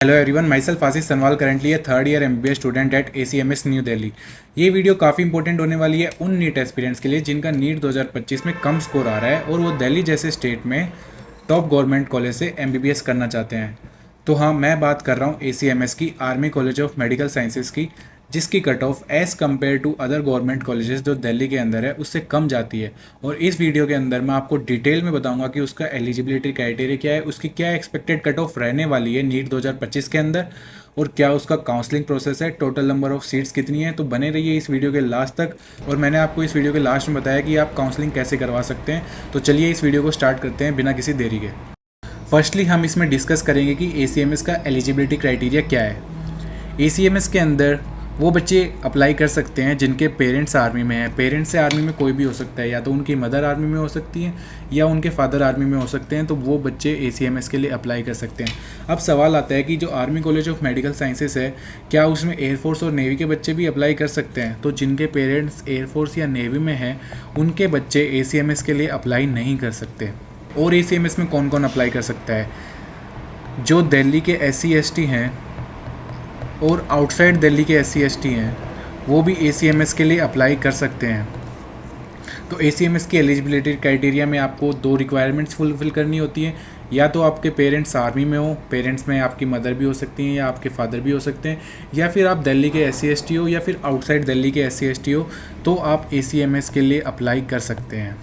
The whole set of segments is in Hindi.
Hello everyone, myself Ashish Sanwal, currently है third year MBBS student at ACMS New Delhi. ये वीडियो काफ़ी इंपॉर्टेंट होने वाली है उन नीट एस्पिरेंट्स के लिए जिनका नीट 2025 में कम स्कोर आ रहा है और वो दिल्ली जैसे स्टेट में टॉप गवर्नमेंट कॉलेज से एमबीबीएस करना चाहते हैं। तो हाँ, मैं बात कर रहा हूँ ACMS की, army college of medical sciences की, जिसकी cut off as compare to other government colleges जो दिल्ली के अंदर है उससे कम जाती है। और इस वीडियो के अंदर मैं आपको डिटेल में बताऊंगा कि उसका एलिजिबिलिटी क्राइटेरिया क्या है, उसकी क्या एक्सपेक्टेड कट ऑफ रहने वाली है नीट 2025 के अंदर, और क्या उसका काउंसलिंग प्रोसेस है, टोटल नंबर ऑफ सीट्स कितनी है। तो बने रहिए इस वीडियो के लास्ट तक। और मैंने आपको इस वीडियो के लास्ट में बताया कि आप काउंसलिंग कैसे करवा सकते हैं। तो चलिए इस वीडियो को स्टार्ट करते हैं बिना किसी देरी के। फर्स्टली हम इसमें डिस्कस करेंगे कि ACMS का एलिजिबिलिटी क्राइटेरिया क्या है। ACMS के अंदर वो बच्चे अप्लाई कर सकते हैं जिनके पेरेंट्स आर्मी में हैं। पेरेंट्स से आर्मी में कोई भी हो सकता है, या तो उनकी मदर आर्मी में हो सकती है या उनके फादर आर्मी में हो सकते हैं, तो वो बच्चे ACMS के लिए अप्लाई कर सकते हैं। अब सवाल आता है कि जो army college of medical sciences है, क्या उसमें एयरफोर्स और नेवी के बच्चे भी अप्लाई कर सकते हैं? तो जिनके पेरेंट्स एयरफोर्स या नेवी में हैं उनके बच्चे ACMS के लिए अप्लाई नहीं कर सकते। और ACMS में कौन कौन अप्लाई कर सकता है? जो दिल्ली के SC/ST हैं और आउटसाइड दिल्ली के SC/ST हैं वो भी ACMS के लिए अप्लाई कर सकते हैं। तो ACMS की एलिजिबिलिटी क्राइटेरिया में आपको दो रिक्वायरमेंट्स फुलफिल करनी होती है। या तो आपके पेरेंट्स आर्मी में हो, पेरेंट्स में आपकी मदर भी हो सकती हैं या आपके फादर भी हो सकते हैं, या फिर आप दिल्ली के SC/ST हो या फिर आउटसाइड दिल्ली के SC/ST हो, तो आप ACMS के लिए अप्लाई कर सकते हैं।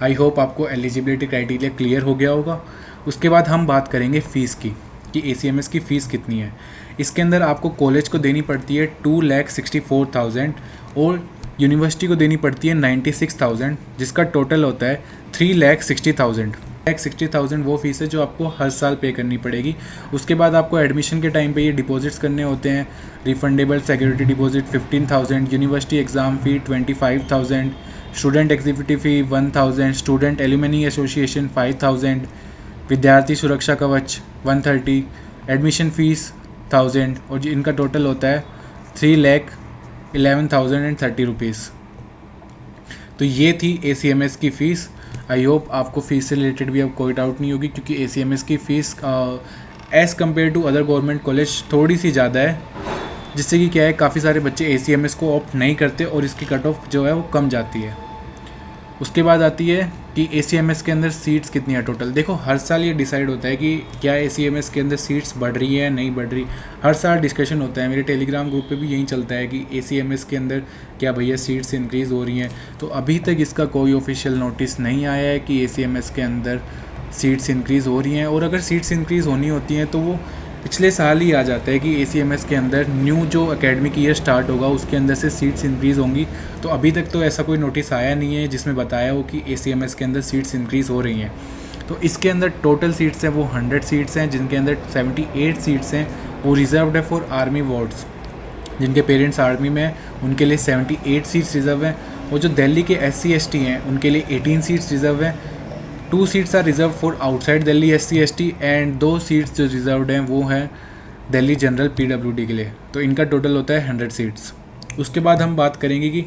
आई होप आपको एलिजिबिलिटी क्राइटेरिया क्लियर हो गया होगा। उसके बाद हम बात करेंगे फ़ीस की कि ACMS की फ़ीस कितनी है। इसके अंदर आपको कॉलेज को देनी पड़ती है 2,64,000 और यूनिवर्सिटी को देनी पड़ती है 96,000, जिसका टोटल होता है 3,60,000। 3,60,000 वो फीस है जो आपको हर साल पे करनी पड़ेगी। उसके बाद आपको एडमिशन के टाइम पे ये डिपॉजिट्स करने होते हैं। Refundable security deposit 15,000, university exam fee 25,000, student executive fee 1,000, student alumni association 5,000, विद्यार्थी सुरक्षा कवच 130, एडमिशन फ़ीस 1,000, और इनका टोटल होता है 3,11,030 रुपीज़। तो ये थी ACMS की फ़ीस। आई होप आपको फ़ीस से रिलेटेड भी अब कोई डाउट नहीं होगी, क्योंकि ACMS की fees as compare to other government college थोड़ी सी ज़्यादा है, जिससे कि क्या है, काफ़ी सारे बच्चे ACMS को ऑप्ट नहीं करते और इसकी कट ऑफ जो है वो कम जाती है। उसके बाद आती है कि ACMS के अंदर सीट्स कितनी है टोटल। देखो, हर साल ये डिसाइड होता है कि क्या ACMS के अंदर सीट्स बढ़ रही है नहीं बढ़ रही। हर साल डिस्कशन होता है, मेरे टेलीग्राम ग्रुप पे भी यही चलता है कि ACMS के अंदर क्या भैया सीट्स इंक्रीज़ हो रही हैं। तो अभी तक इसका कोई ऑफिशियल नोटिस नहीं आया है कि ACMS के अंदर सीट्स इंक्रीज़ हो रही हैं, और अगर सीट्स इंक्रीज़ होनी होती हैं तो वो पिछले साल ही आ जाता है कि ACMS के अंदर न्यू जो एकेडमिक ईयर स्टार्ट होगा उसके अंदर से सीट्स इंक्रीज़ होंगी। तो अभी तक तो ऐसा कोई नोटिस आया नहीं है जिसमें बताया हो कि ACMS के अंदर सीट्स इंक्रीज़ हो रही हैं। तो इसके अंदर टोटल सीट्स हैं वो 100 सीट्स हैं, जिनके अंदर 78 सीट्स हैं वो रिज़र्व्ड है फॉर आर्मी वार्ड्स। जिनके पेरेंट्स आर्मी में हैं उनके लिए 78 सीट्स रिज़र्व हैं, और जो दिल्ली के SC/ST हैं उनके लिए 18 सीट्स रिज़र्व हैं। 2 seats are reserve for outside Delhi SC/ST, and 2 seats जो रिजर्व्ड हैं वो हैं दिल्ली जनरल PWD के लिए। तो इनका टोटल होता है 100 सीट्स। उसके बाद हम बात करेंगे कि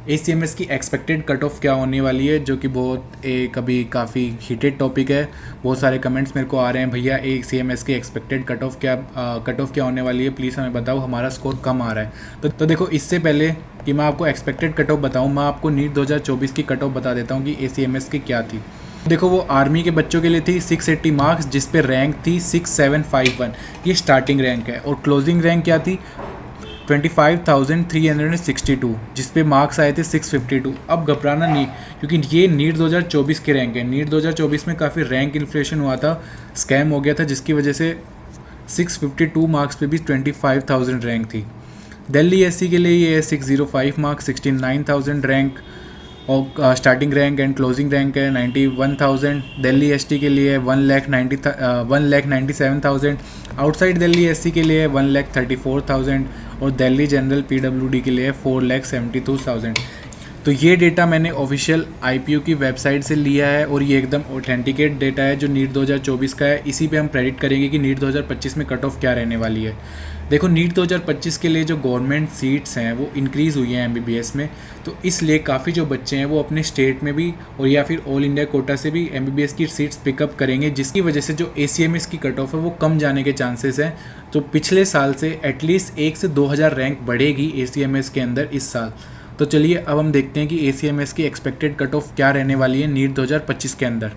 ACMS की एक्सपेक्टेड कट ऑफ क्या होने वाली है, जो कि बहुत एक अभी काफ़ी हीटेड टॉपिक है। बहुत सारे कमेंट्स मेरे को आ रहे हैं, भैया ACMS की एक्सपेक्टेड कट ऑफ क्या होने वाली है, प्लीज़ हमें बताओ, हमारा स्कोर कम आ रहा है। तो देखो, इससे पहले कि मैं आपको एक्सपेक्टेड कट ऑफ बताऊँ, मैं आपको नीट 2024 की कट ऑफ बता देता हूँ कि ACMS की क्या थी। देखो, वो आर्मी के बच्चों के लिए थी 680 मार्क्स, जिस पे रैंक थी 6751, ये स्टार्टिंग रैंक है। और क्लोजिंग रैंक क्या थी 25,362, जिस पे मार्क्स आए थे 652। अब घबराना नहीं, क्योंकि ये नीट 2024 के रैंक है। नीट 2024 में काफ़ी रैंक इन्फ्लेशन हुआ था, स्कैम हो गया था, जिसकी वजह से 652 मार्क्स पे भी 25,000 रैंक थी। दिल्ली SC के लिए ये है 605 मार्क्स, 69,000 रैंक, और starting rank and closing rank है 91,000। दिल्ली ST के लिए 1,97,000, आउटसाइड दिल्ली SC के लिए 1,34,000, और दिल्ली जनरल PWD के लिए 4,72,000। तो ये डेटा मैंने ऑफिशियल आईपीयू की वेबसाइट से लिया है और ये एकदम ऑथेंटिकेट डेटा है जो नीट 2024 का है। इसी पे हम प्रेडिक्ट करेंगे कि नीट 2025 में कट ऑफ क्या रहने वाली है। देखो, नीट 2025 के लिए जो गवर्नमेंट सीट्स हैं वो इंक्रीज़ हुई हैं एमबीबीएस में, तो इसलिए काफ़ी जो बच्चे हैं वो अपने स्टेट में भी और या फिर ऑल इंडिया कोटा से भी एमबीबीएस की सीट्स पिकअप करेंगे, जिसकी वजह से जो एसीएमएस की कट ऑफ है वो कम जाने के चांसेस हैं। तो पिछले साल से एटलीस्ट 1 से 2000 रैंक बढ़ेगी एसीएमएस के अंदर इस साल। तो चलिए अब हम देखते हैं कि एसीएमएस की एक्सपेक्टेड कट ऑफ क्या रहने वाली है नीट 2025 के अंदर।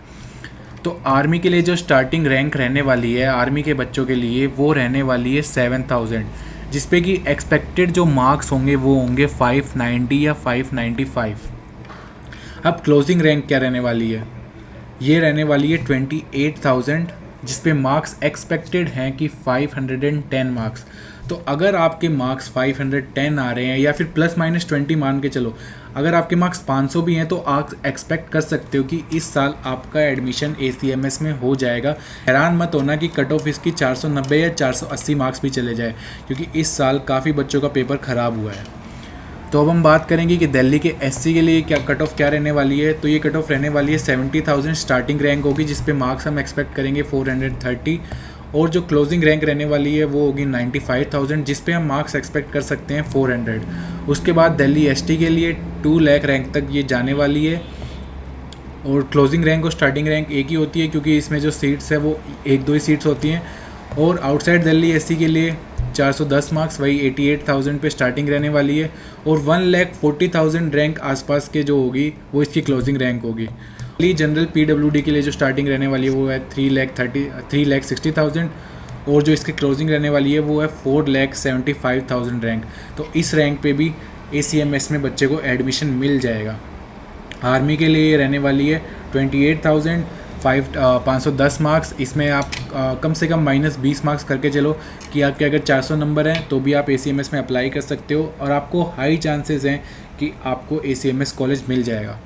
तो आर्मी के लिए जो स्टार्टिंग रैंक रहने वाली है आर्मी के बच्चों के लिए वो रहने वाली है 7000, जिसपे कि एक्सपेक्टेड जो मार्क्स होंगे वो होंगे 590 या 595। अब क्लोजिंग रैंक क्या रहने वाली है, ये रहने वाली है 28,000, जिसपे मार्क्स एक्सपेक्टेड हैं कि 510 मार्क्स। तो अगर आपके मार्क्स 510 आ रहे हैं या फिर प्लस माइनस 20 मान के चलो, अगर आपके मार्क्स 500 भी हैं तो आप एक्सपेक्ट कर सकते हो कि इस साल आपका एडमिशन एसीएमएस में हो जाएगा। हैरान मत होना कि कट ऑफ इसकी 490 या 480 मार्क्स भी चले जाए, क्योंकि इस साल काफ़ी बच्चों का पेपर ख़राब हुआ है। तो अब हम बात करेंगे कि दिल्ली के एससी के लिए क्या कट ऑफ क्या रहने वाली है। तो ये कट ऑफ रहने वाली है 70,000 स्टार्टिंग रैंक होगी, जिस पे मार्क्स हम एक्सपेक्ट करेंगे 430, और जो क्लोजिंग रैंक रहने वाली है वो होगी 95,000, जिस पे हम मार्क्स एक्सपेक्ट कर सकते हैं 400। उसके बाद दिल्ली एसटी के लिए 2 लाख रैंक तक ये जाने वाली है, और क्लोजिंग रैंक और स्टार्टिंग रैंक एक ही होती है क्योंकि इसमें जो सीट्स है वो 1-2 ही सीट्स होती हैं। और आउटसाइड दिल्ली एससी के लिए 410 मार्क्स, वही 88,000 पे स्टार्टिंग रहने वाली है, और 1,40,000 रैंक आसपास के जो होगी वो इसकी क्लोजिंग रैंक होगी। जनरल पीडब्ल्यूडी के लिए जो स्टार्टिंग रहने वाली है वो है 3,60,000, और जो इसकी क्लोजिंग रहने वाली है वो है 4,75,000 रैंक। तो इस रैंक पे भी एसीएमएस में बच्चे को एडमिशन मिल जाएगा। आर्मी के लिए रहने वाली है 28,000, 510 मार्क्स। इसमें आप कम से कम -20 मार्क्स करके चलो कि आपके अगर 400 नंबर हैं तो भी आप एसीएमएस में अप्लाई कर सकते हो, और आपको हाई चांसेस हैं कि आपको एसीएमएस कॉलेज मिल जाएगा।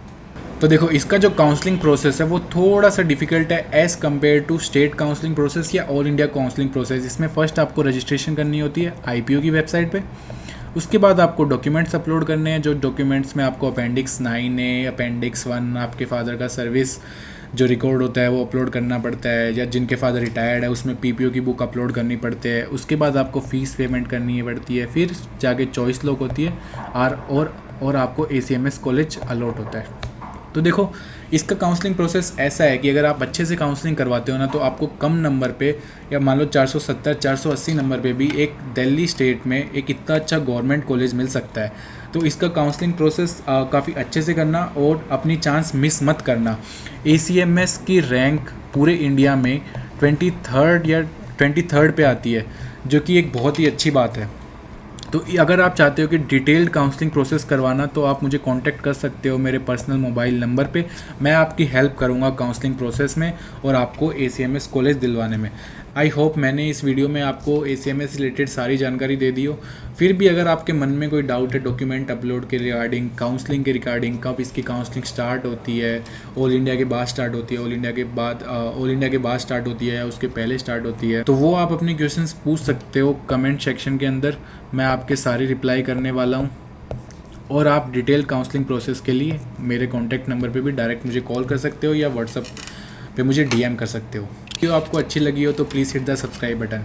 तो देखो, इसका जो काउंसलिंग प्रोसेस है वो थोड़ा सा डिफिकल्ट है as compare to state counselling process या ऑल इंडिया काउंसलिंग प्रोसेस। इसमें फ़र्स्ट आपको रजिस्ट्रेशन करनी होती है आईपीयू की वेबसाइट पे। उसके बाद आपको डॉक्यूमेंट्स अपलोड करने हैं, जो डॉक्यूमेंट्स में आपको अपेंडिक्स 9A, अपेंडिक्स 1, आपके फादर का सर्विस जो रिकॉर्ड होता है वो अपलोड करना पड़ता है, या जिनके फादर रिटायर्ड है उसमें पीपीओ की बुक अपलोड करनी पड़ती है। उसके बाद आपको फ़ीस पेमेंट करनी पड़ती है, फिर जाके चॉइस लॉक होती है और आपको एसीएमएस कॉलेज अलॉट होता है। तो देखो, इसका काउंसलिंग प्रोसेस ऐसा है कि अगर आप अच्छे से काउंसलिंग करवाते हो ना तो आपको कम नंबर पे, या मान लो 470 480 नंबर पे भी एक दिल्ली स्टेट में एक इतना अच्छा गवर्नमेंट कॉलेज मिल सकता है। तो इसका काउंसलिंग प्रोसेस काफ़ी अच्छे से करना और अपनी चांस मिस मत करना। एसीएमएस की रैंक पूरे इंडिया में 23rd पे आती है, जो कि एक बहुत ही अच्छी बात है। तो अगर आप चाहते हो कि डिटेल्ड काउंसलिंग प्रोसेस करवाना तो आप मुझे कांटेक्ट कर सकते हो मेरे पर्सनल मोबाइल नंबर पे। मैं आपकी हेल्प करूंगा काउंसलिंग प्रोसेस में और आपको एसीएमएस कॉलेज दिलवाने में। आई होप मैंने इस वीडियो में आपको एसीएमएस रिलेटेड सारी जानकारी दे दी हो। फिर भी अगर आपके मन में कोई डाउट है डॉक्यूमेंट अपलोड के रिगार्डिंग, काउंसलिंग के रिगार्डिंग, कब इसकी काउंसलिंग स्टार्ट होती है, ऑल इंडिया के बाद स्टार्ट होती है, ऑल इंडिया के बाद स्टार्ट होती है या उसके पहले स्टार्ट होती है, तो वो आप अपने क्वेश्चंस पूछ सकते हो कमेंट सेक्शन के अंदर। मैं आपके सारी रिप्लाई करने वाला हूँ। और आप डिटेल काउंसलिंग प्रोसेस के लिए मेरे कॉन्टैक्ट नंबर पे भी डायरेक्ट मुझे कॉल कर सकते हो या व्हाट्सअप पे मुझे डीएम कर सकते हो। वीडियो आपको अच्छी लगी हो तो please hit the subscribe button.